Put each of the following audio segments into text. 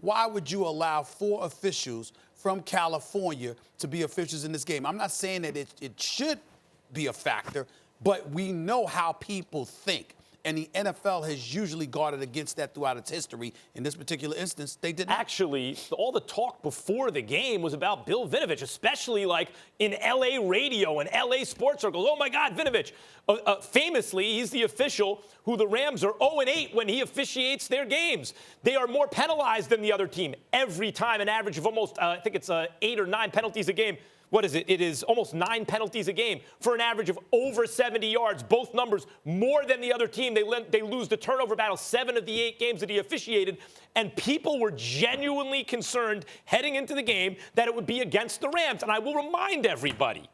why would you allow 4 officials from California to be officials in this game? I'm not saying that it should be a factor, but we know how people think. And the NFL has usually guarded against that throughout its history. In this particular instance, they didn't. Actually, all the talk before the game was about Bill Vinovich, especially like in L.A. radio and L.A. sports circles. Oh, my God, Vinovich. Famously, he's the official who the Rams are 0-8 when he officiates their games. They are more penalized than the other team every time, an average of almost, I think it's 8 or 9 penalties a game. What is it? It is almost 9 penalties a game for an average of over 70 yards. Both numbers more than the other team. They lose the turnover battle 7 of the 8 games that he officiated. And people were genuinely concerned heading into the game that it would be against the Rams. And I will remind everybody,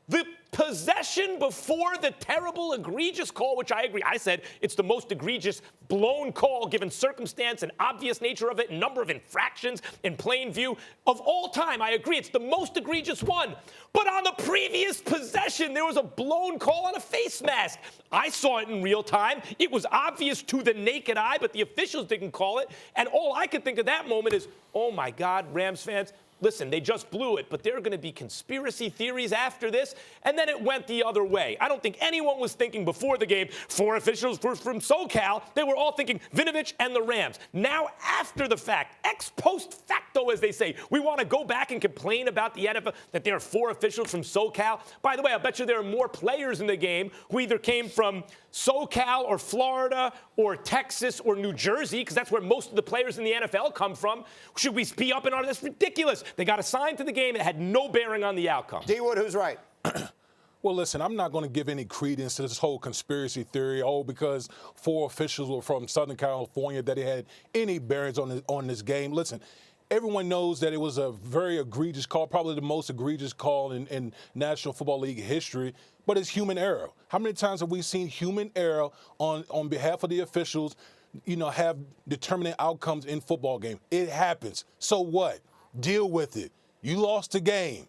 the possession before the terrible, egregious call, which I agree, I said it's the most egregious blown call given circumstance and obvious nature of it, number of infractions in plain view of all time. I agree, it's the most egregious one. But on the previous possession, there was a blown call on a face mask. I saw it in real time. It was obvious to the naked eye, but the officials didn't call it. And all I could think of that moment is, oh my God, Rams fans, listen, they just blew it, but there are going to be conspiracy theories after this. And then it went the other way. I don't think anyone was thinking before the game, 4 officials were from SoCal. They were all thinking Vinovich and the Rams. Now, after the fact, ex post facto, as they say, we want to go back and complain about the NFL, that there are 4 officials from SoCal. By the way, I bet you there are more players in the game who either came from SoCal or Florida or Texas or New Jersey, because that's where most of the players in the NFL come from. Should we be up in on this? Ridiculous. They got assigned to the game. It had no bearing on the outcome. D. Wood, who's right? Well, listen, I'm not going to give any credence to this whole conspiracy theory, because 4 officials were from Southern California, that it had any bearings on this game. Listen, everyone knows that it was a very egregious call, probably the most egregious call in National Football League history, but it's human error. How many times have we seen human error on behalf of the officials, have determining outcomes in football game? It happens. So what? Deal with it. You lost the game.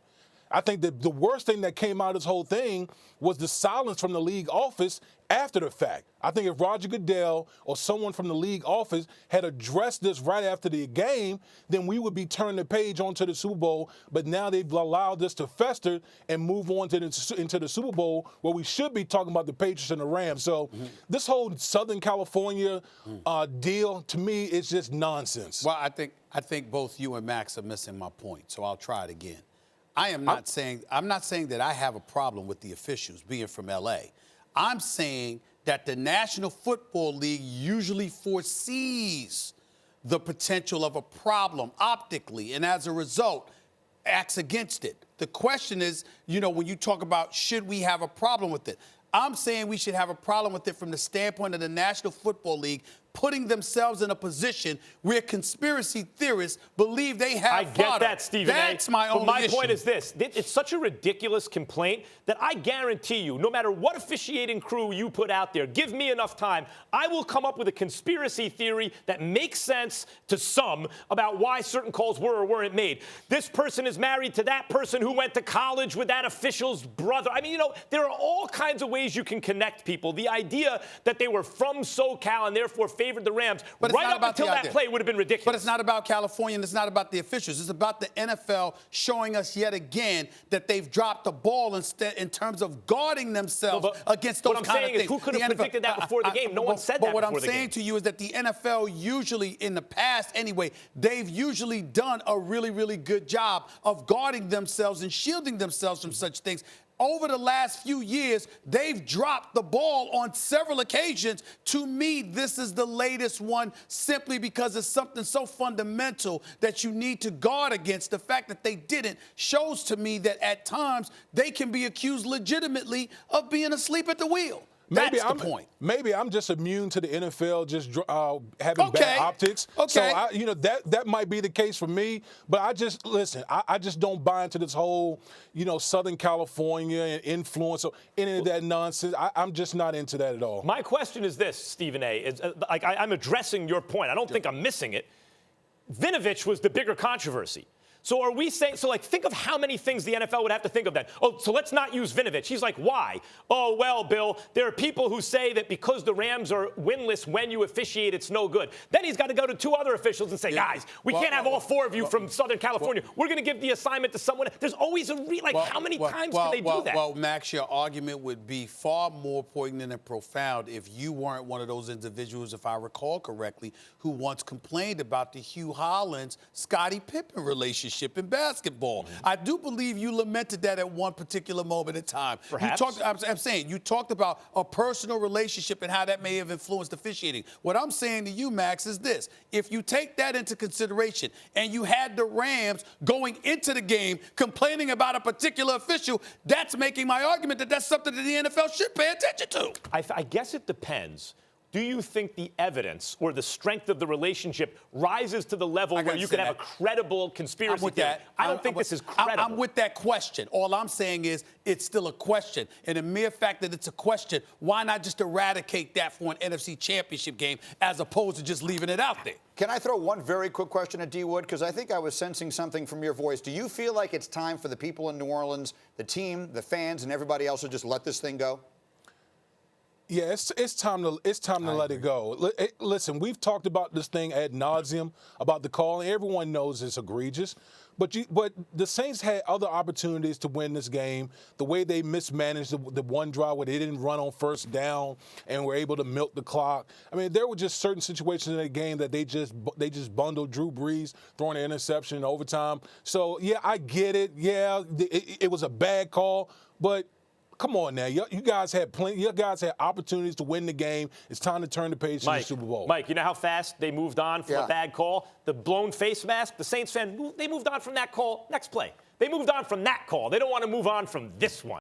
I think that the worst thing that came out of this whole thing was the silence from the league office after the fact. I think if Roger Goodell or someone from the league office had addressed this right after the game, then we would be turning the page onto the Super Bowl. But now they've allowed this to fester and move on into the Super Bowl, where we should be talking about the Patriots and the Rams. So this whole Southern California deal, to me, is just nonsense. Well, I think both you and Max are missing my point, so I'll try it again. I'm not saying that I have a problem with the officials being from L.A. I'm saying that the National Football League usually foresees the potential of a problem optically, and as a result, acts against it. The question is, when you talk about should we have a problem with it, I'm saying we should have a problem with it from the standpoint of the National Football League putting themselves in a position where conspiracy theorists believe they have I get fodder. that, Stephen A. That's my only issue. But my point is this. It's such a ridiculous complaint that I guarantee you, no matter what officiating crew you put out there, give me enough time, I will come up with a conspiracy theory that makes sense to some about why certain calls were or weren't made. This person is married to that person who went to college with that official's brother. I mean, there are all kinds of ways you can connect people. The idea that they were from SoCal and therefore favored the Rams right up until that play would have been ridiculous. But it's not about California and it's not about the officials. It's about the NFL showing us yet again that they've dropped the ball in terms of guarding themselves against those kind of things. What I'm saying is, who could have predicted that before the game? No one said that before the game. But what I'm saying to you is that the NFL usually, in the past anyway, they've usually done a really, really good job of guarding themselves and shielding themselves from such things. Over the last few years, they've dropped the ball on several occasions. To me, this is the latest one simply because it's something so fundamental that you need to guard against. The fact that they didn't shows to me that at times they can be accused legitimately of being asleep at the wheel. That's the point. Maybe I'm just immune to the NFL just having bad optics. Okay. So, that might be the case for me. But I just don't buy into this whole, Southern California and influence or any of that nonsense. I'm just not into that at all. My question is this, Stephen A. I'm addressing your point. I don't think I'm missing it. Vinovich was the bigger controversy. So are we saying, so like, think of how many things the NFL would have to think of then. Oh, so let's not use Vinovich. He's like, why? Oh, well, Bill, there are people who say that because the Rams are winless when you officiate, it's no good. Then he's got to go to 2 other officials and say, guys, we can't have all 4 of you from Southern California. We're going to give the assignment to someone. There's always how many times can they do that? Well, Max, your argument would be far more poignant and profound if you weren't one of those individuals, if I recall correctly, who once complained about the Hugh Hollins-Scottie Pippen relationship in basketball. I do believe you lamented that at one particular moment in time. Perhaps. I'm saying you talked about a personal relationship and how that may have influenced officiating. What I'm saying to you, Max, is this. If you take that into consideration and you had the Rams going into the game complaining about a particular official, that's making my argument that that's something that the NFL should pay attention to. I guess it depends. Do you think the evidence or the strength of the relationship rises to the level where you could have a credible conspiracy theory? I don't think this is credible. I'm with that question. All I'm saying is it's still a question. And the mere fact that it's a question, why not just eradicate that for an NFC Championship game as opposed to just leaving it out there? Can I throw one very quick question at D. Wood? Because I think I was sensing something from your voice. Do you feel like it's time for the people in New Orleans, the team, the fans, and everybody else to just let this thing go? Yeah, it's time to let it go. Listen, we've talked about this thing ad nauseum about the call, and everyone knows it's egregious. But the Saints had other opportunities to win this game. The way they mismanaged the one drive where they didn't run on first down and were able to milk the clock. I mean, there were just certain situations in the game that they just bundled Drew Brees throwing an interception in overtime. So yeah, I get it. Yeah, it was a bad call, but. Come on now, you guys had plenty. You guys had opportunities to win the game. It's time to turn the page to the Super Bowl. Mike, you know how fast they moved on from a bad call? The blown face mask. The Saints fan, they moved on from that call. Next play, they moved on from that call. They don't want to move on from this one.